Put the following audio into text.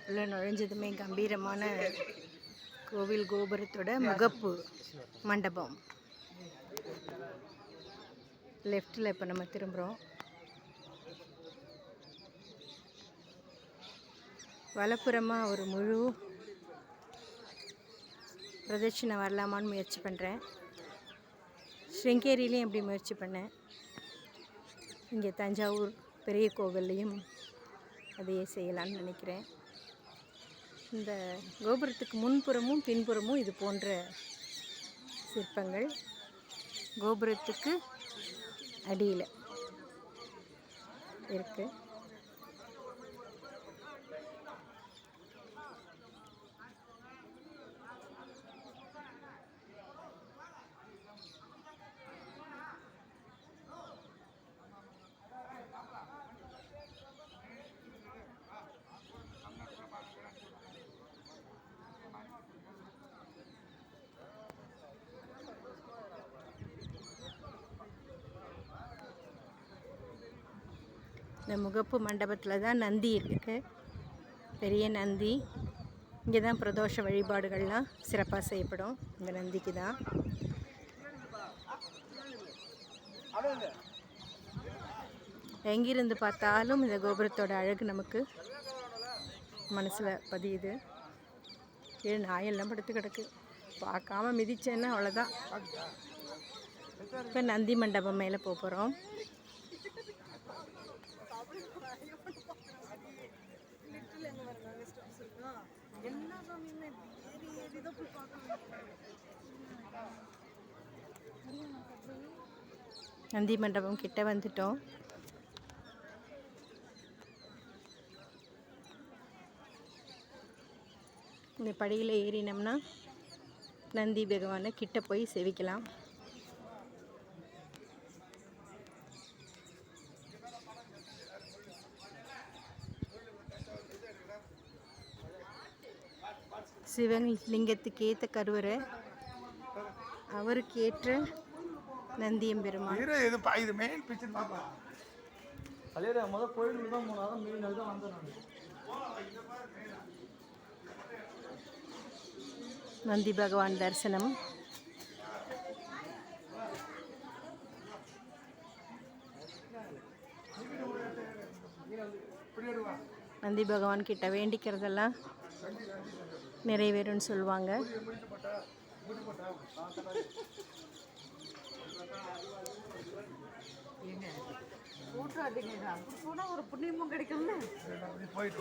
உள்ள நுழைஞ்சதுமே கம்பீரமான கோவில் கோபுரத்தோட முகப்பு மண்டபம். லெஃப்டில் இப்போ நம்ம திரும்புகிறோம். வலப்புறமாக ஒரு முழு பிரதட்சிணை வரலாமான்னு முயற்சி பண்ணுறேன். ஸ்ருங்கேரியிலையும் எப்படி முயற்சி பண்ணேன். இங்கே தஞ்சாவூர் பெரிய கோவில்லையும் அதையே செய்யலான்னு நினைக்கிறேன். இந்த கோபுரத்துக்கு முன்புறமும் பின்புறமும் இது போன்ற சிற்பங்கள். கோபுரத்துக்கு அடியில் இருக்குது. இந்த முகப்பு மண்டபத்தில் தான் நந்தி இருக்குது. பெரிய நந்தி. இங்கே தான் பிரதோஷ வழிபாடுகள்லாம் சிறப்பாக செய்யப்படும். இந்த நந்திக்கு தான். எங்கிருந்து பார்த்தாலும் இந்த கோபுரத்தோட அழகு நமக்கு மனசில் பதியுது. ஏழு நாயெல்லாம் படுத்து கிடக்கு. பார்க்காம மிதிச்சேன்னா அவ்வளோதான். இப்போ நந்தி மண்டபம் மேலே போகிறோம். நந்தி மண்டபம் கிட்ட வந்துட்டோம். இந்த படியில் ஏறினோம்னா நந்தி பகவானை கிட்ட போய் சேவிக்கலாம். சிவலிங்கத்துக்கு ஏற்ற கருவறை, அவருக்கு ஏற்ற நந்தியம் பெருமாள். நந்தி பகவான் தரிசனம். நந்தி பகவான் கிட்ட வேண்டிக்கிறதெல்லாம் நிறைவேறும்னு சொல்லுவாங்க. ஒரு புண்ணியமும் கிடைக்கும்ல. போயிட்டு